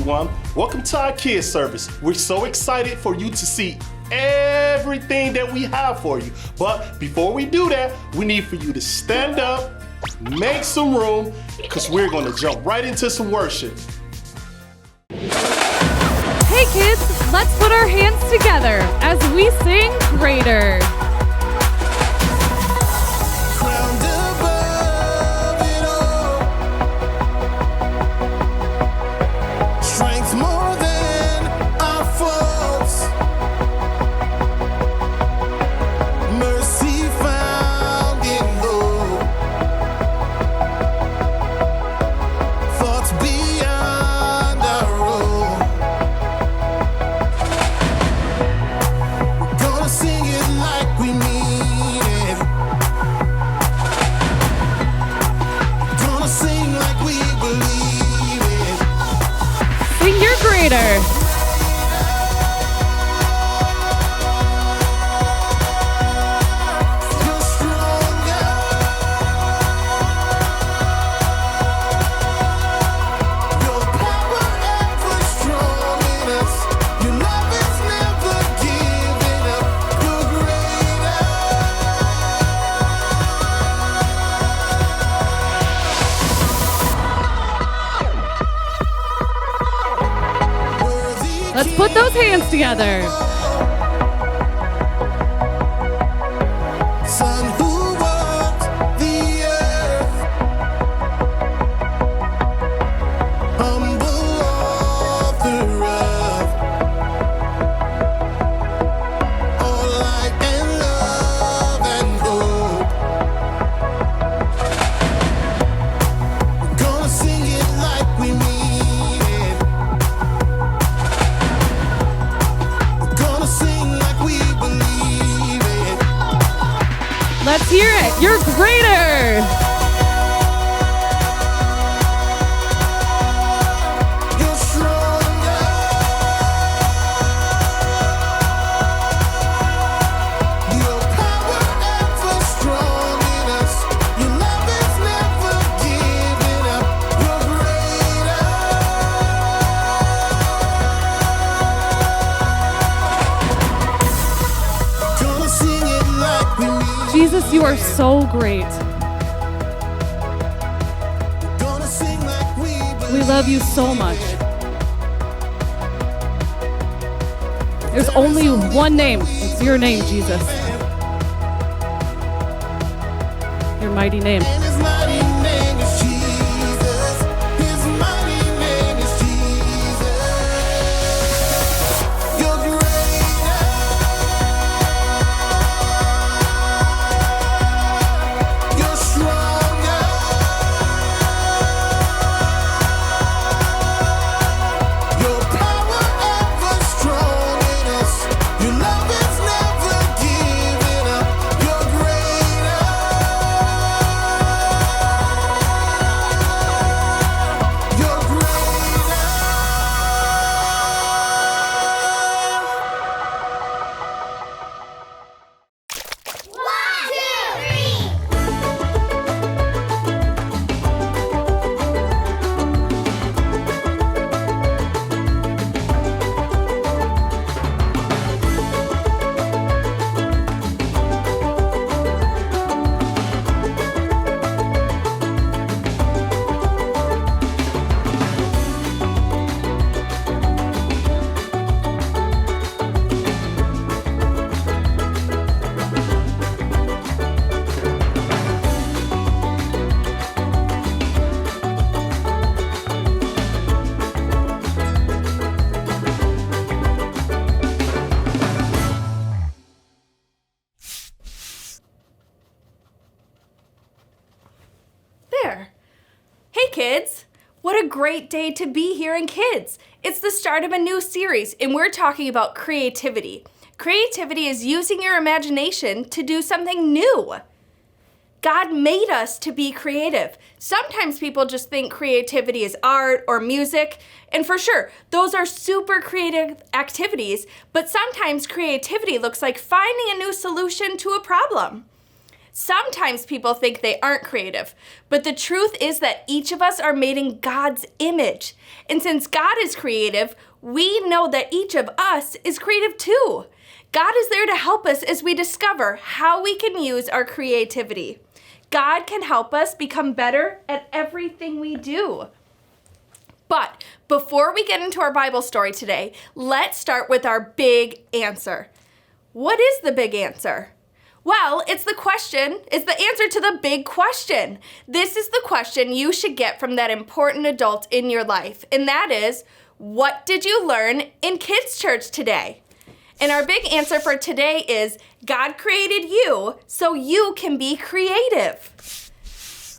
everyone. Welcome to our kids service. We're so excited for you to see everything that we have for you. But before we do that, we need for you to stand up, make some room, because we're going to jump right into some worship. Hey kids, let's put our hands together as we sing Greater. Greater. Let's put those hands together. Son who walked the earth, humble author of all light and love and hope. We're gonna sing it like we mean it. Let's hear it. You're greater. You're stronger. Your power ever strong in us. Your love is never giving up. You're greater. Gonna sing it like we mean. Jesus, you are so great. We love you so much. There's only one name. It's your name, Jesus. Your mighty name. And his mighty name is Jesus. His mighty name is Jesus. You're greater. You're stronger. Your power ever strong in us. Your love is never giving up. You're greater. You're greater. One, two, three. There. Hey kids! What a great day to be here in Kids! It's the start of a new series and we're talking about creativity. Creativity is using your imagination to do something new. God made us to be creative. Sometimes people just think creativity is art or music, and for sure, those are super creative activities, but sometimes creativity looks like finding a new solution to a problem. Sometimes people think they aren't creative, but the truth is that each of us are made in God's image. And since God is creative, we know that each of us is creative too. God is there to help us as we discover how we can use our creativity. God can help us become better at everything we do. But before we get into our Bible story today, let's start with our big answer. What is the big answer? Well, it's the answer to the big question. This is the question you should get from that important adult in your life, and that is, what did you learn in kids' church today? And our big answer for today is, God created you so you can be creative.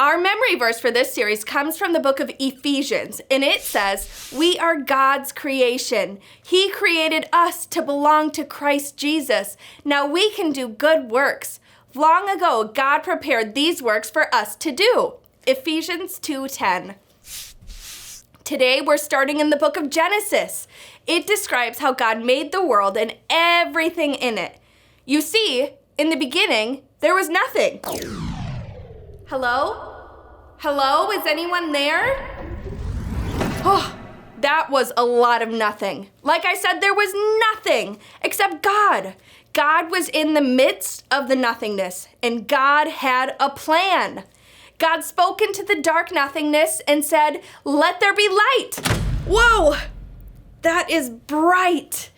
Our memory verse for this series comes from the book of Ephesians, and it says, we are God's creation. He created us to belong to Christ Jesus. Now we can do good works. Long ago, God prepared these works for us to do. Ephesians 2:10. Today, we're starting in the book of Genesis. It describes how God made the world and everything in it. You see, in the beginning, there was nothing. Hello? Hello? Is anyone there? Oh, that was a lot of nothing. Like I said, there was nothing except God. God was in the midst of the nothingness, and God had a plan. God spoke into the dark nothingness and said, "Let there be light." Whoa, that is bright.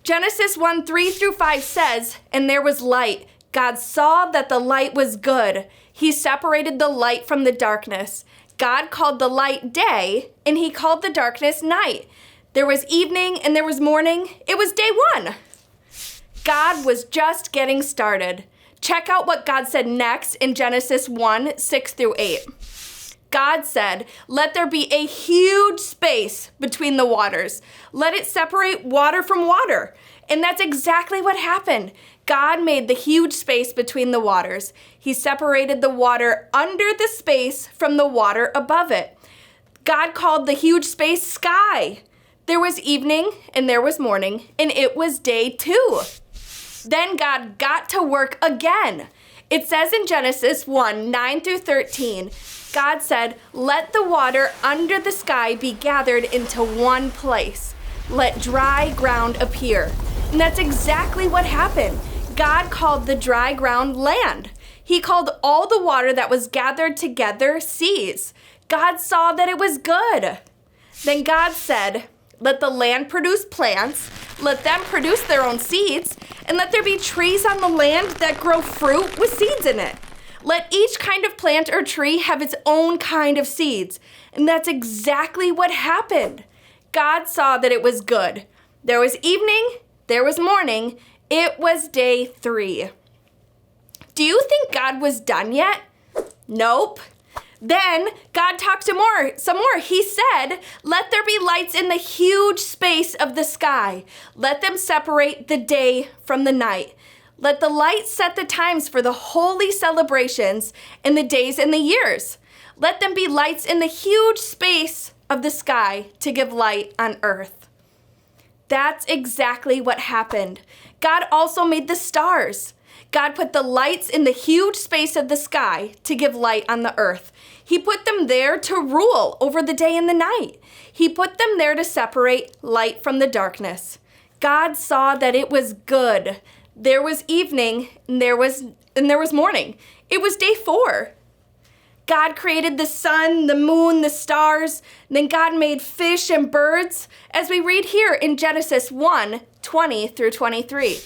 Genesis 1:3-5 says, and there was light. God saw that the light was good. He separated the light from the darkness. God called the light day, and he called the darkness night. There was evening and there was morning. It was day one. God was just getting started. Check out what God said next in Genesis 1:6-8. God said, "Let there be a huge space between the waters. Let it separate water from water." And that's exactly what happened. God made the huge space between the waters. He separated the water under the space from the water above it. God called the huge space sky. There was evening and there was morning, and it was day 2. Then God got to work again. It says in Genesis 1:9-13, God said, "Let the water under the sky be gathered into one place. Let dry ground appear." And that's exactly what happened. God called the dry ground land. He called all the water that was gathered together seas. God saw that it was good. Then God said, "Let the land produce plants, let them produce their own seeds, and let there be trees on the land that grow fruit with seeds in it. Let each kind of plant or tree have its own kind of seeds." And that's exactly what happened. God saw that it was good. There was evening, there was morning, it was day 3. Do you think God was done yet? Nope. Then God talked some more. He said, "Let there be lights in the huge space of the sky. Let them separate the day from the night. Let the lights set the times for the holy celebrations and the days and the years. Let them be lights in the huge space of the sky to give light on earth." That's exactly what happened. God also made the stars. God put the lights in the huge space of the sky to give light on the earth. He put them there to rule over the day and the night. He put them there to separate light from the darkness. God saw that it was good. There was evening and there was morning. It was day 4. God created the sun, the moon, the stars. Then God made fish and birds, as we read here in Genesis 1:20-23.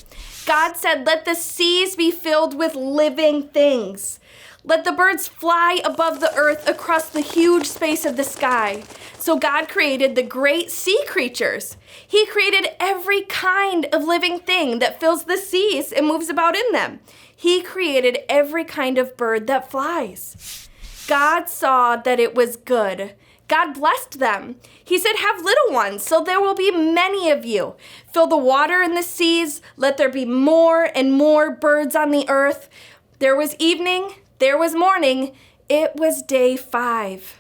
God said, "Let the seas be filled with living things. Let the birds fly above the earth across the huge space of the sky." So God created the great sea creatures. He created every kind of living thing that fills the seas and moves about in them. He created every kind of bird that flies. God saw that it was good. God blessed them. He said, "Have little ones, so there will be many of you. Fill the water in the seas. Let there be more and more birds on the earth." There was evening, there was morning. It was day 5.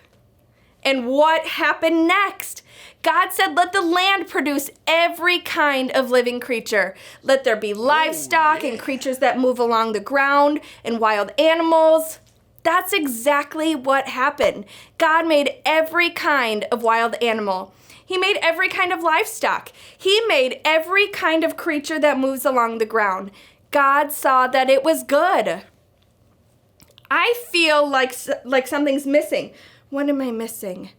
And what happened next? God said, let the land produce every kind of living creature. Let there be livestock and creatures that move along the ground and wild animals. That's exactly what happened. God made every kind of wild animal. He made every kind of livestock. He made every kind of creature that moves along the ground. God saw that it was good. I feel like something's missing. What am I missing?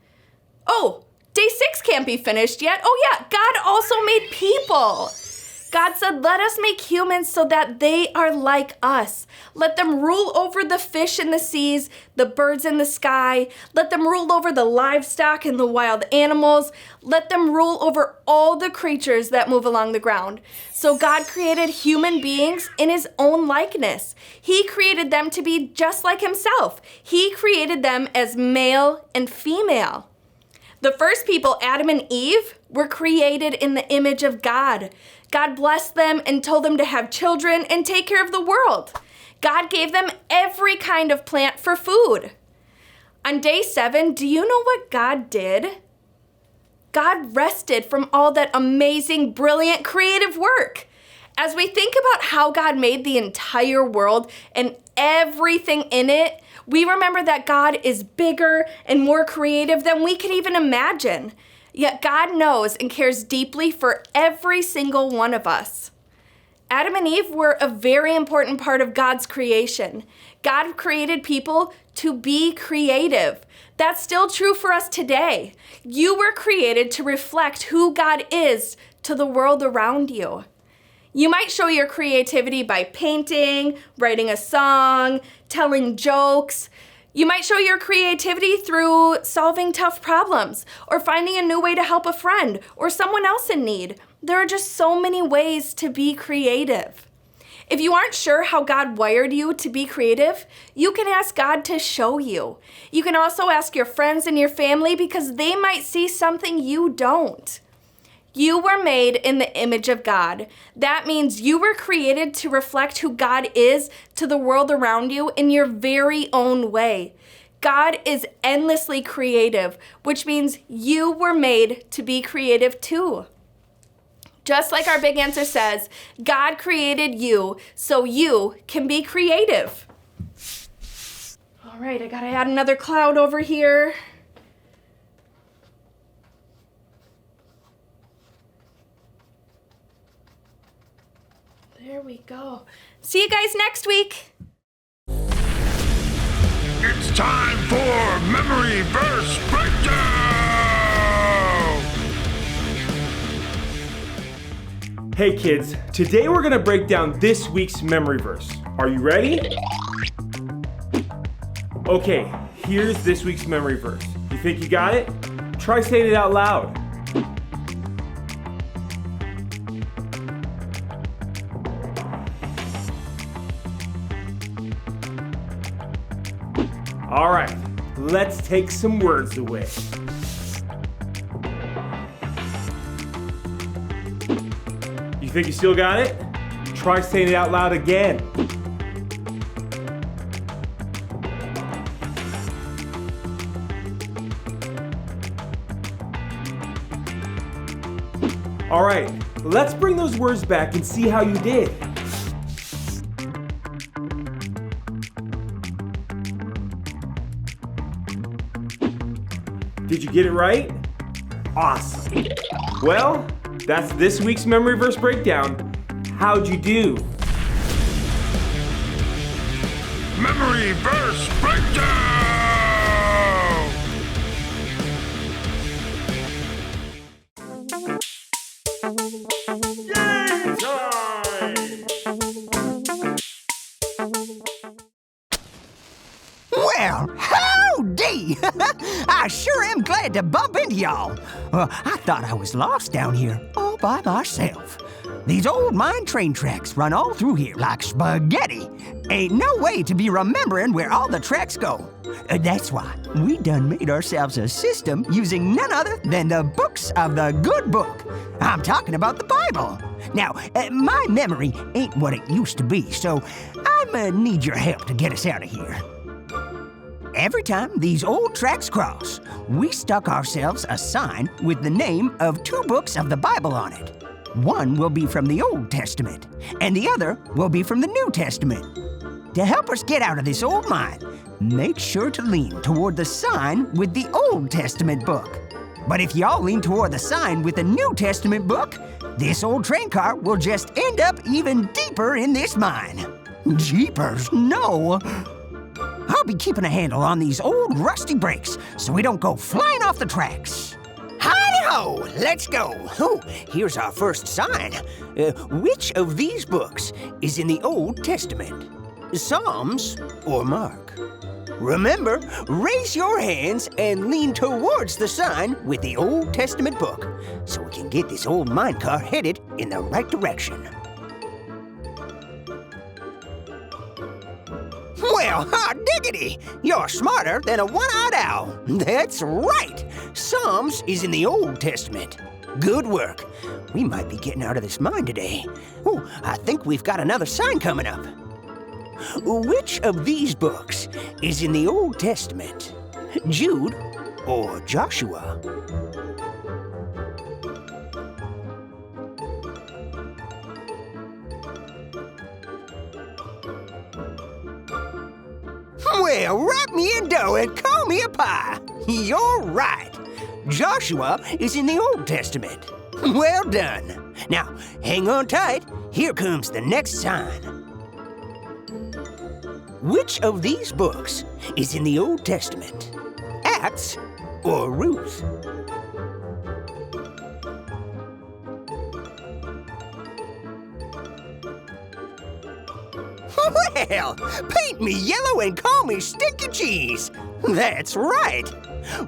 Oh, day 6 can't be finished yet. Oh yeah, God also made people. God said, let us make humans so that they are like us. Let them rule over the fish in the seas, the birds in the sky. Let them rule over the livestock and the wild animals. Let them rule over all the creatures that move along the ground. So God created human beings in his own likeness. He created them to be just like himself. He created them as male and female. The first people, Adam and Eve, were created in the image of God. God blessed them and told them to have children and take care of the world. God gave them every kind of plant for food. On day 7, do you know what God did? God rested from all that amazing, brilliant, creative work. As we think about how God made the entire world and everything in it, we remember that God is bigger and more creative than we can even imagine. Yet God knows and cares deeply for every single one of us. Adam and Eve were a very important part of God's creation. God created people to be creative. That's still true for us today. You were created to reflect who God is to the world around you. You might show your creativity by painting, writing a song, telling jokes. You might show your creativity through solving tough problems or finding a new way to help a friend or someone else in need. There are just so many ways to be creative. If you aren't sure how God wired you to be creative, you can ask God to show you. You can also ask your friends and your family because they might see something you don't. You were made in the image of God. That means you were created to reflect who God is to the world around you in your very own way. God is endlessly creative, which means you were made to be creative too. Just like our big answer says, God created you so you can be creative. All right, I gotta add another cloud over here. There we go. See you guys next week. It's time for Memory Verse Breakdown! Hey kids, today we're gonna break down this week's memory verse. Are you ready? Okay, here's this week's memory verse. You think you got it? Try saying it out loud. All right, let's take some words away. You think you still got it? Try saying it out loud again. All right, let's bring those words back and see how you did. Did you get it right? Awesome. Well, that's this week's memory verse breakdown. How'd you do? Memory Verse Breakdown! Game time! Well, howdy! I sure am glad to bump into y'all. I thought I was lost down here all by myself. These old mine train tracks run all through here like spaghetti. Ain't no way to be remembering where all the tracks go. That's why we done made ourselves a system using none other than the books of the good book. I'm talking about the Bible. Now, my memory ain't what it used to be, so I'ma need your help to get us out of here. Every time these old tracks cross, we stuck ourselves a sign with the name of 2 books of the Bible on it. One will be from the Old Testament, and the other will be from the New Testament. To help us get out of this old mine, make sure to lean toward the sign with the Old Testament book. But if y'all lean toward the sign with the New Testament book, this old train car will just end up even deeper in this mine. Jeepers, no! I'll be keeping a handle on these old rusty brakes so we don't go flying off the tracks. Hi-ho! Let's go! Oh, here's our first sign. Which of these books is in the Old Testament? Psalms or Mark? Remember, raise your hands and lean towards the sign with the Old Testament book so we can get this old mine car headed in the right direction. Well, hot diggity! You're smarter than a one-eyed owl. That's right! Psalms is in the Old Testament. Good work. We might be getting out of this mine today. Oh, I think we've got another sign coming up. Which of these books is in the Old Testament? Jude or Joshua? Well, wrap me in dough and call me a pie. You're right. Joshua is in the Old Testament. Well done. Now, hang on tight. Here comes the next sign. Which of these books is in the Old Testament? Acts or Ruth? Well, paint me yellow and call me Stinky Cheese. That's right.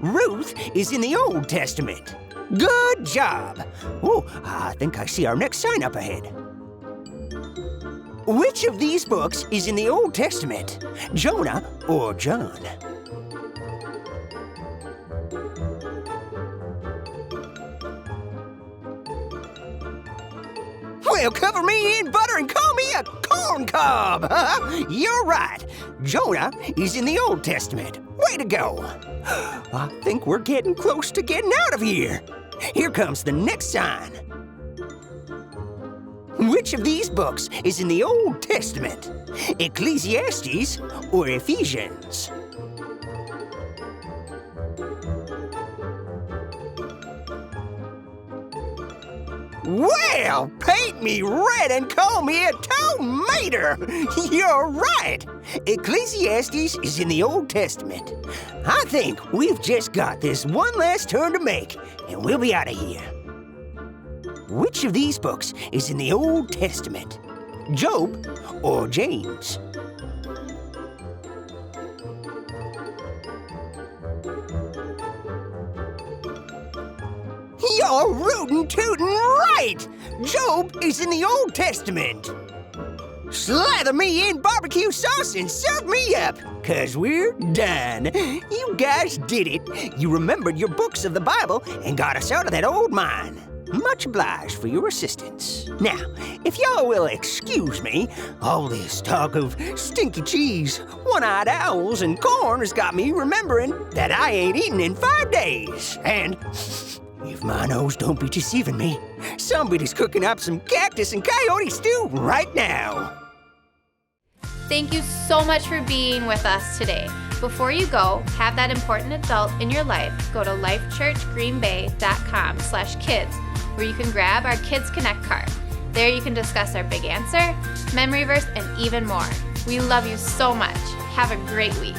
Ruth is in the Old Testament. Good job. Oh, I think I see our next sign up ahead. Which of these books is in the Old Testament? Jonah or John? Well, cover me in butter and call me a corn cob. You're right. Jonah is in the Old Testament. Way to go. I think we're getting close to getting out of here. Here comes the next sign. Which of these books is in the Old Testament? Ecclesiastes or Ephesians? Well, paint me red and call me a tomato. You're right. Ecclesiastes is in the Old Testament. I think we've just got this one last turn to make, and we'll be out of here. Which of these books is in the Old Testament? Job or James? You're rootin' tootin' right! Job is in the Old Testament. Slather me in barbecue sauce and serve me up, 'cause we're done. You guys did it. You remembered your books of the Bible and got us out of that old mine. Much obliged for your assistance. Now, if y'all will excuse me, all this talk of stinky cheese, one-eyed owls, and corn has got me remembering that I ain't eaten in 5 days. And if my nose don't be deceiving me, somebody's cooking up some cactus and coyote stew right now. Thank you so much for being with us today. Before you go, have that important adult in your life go to lifechurchgreenbay.com/kids, where you can grab our Kids Connect card. There you can discuss our big answer, memory verse, and even more. We love you so much. Have a great week.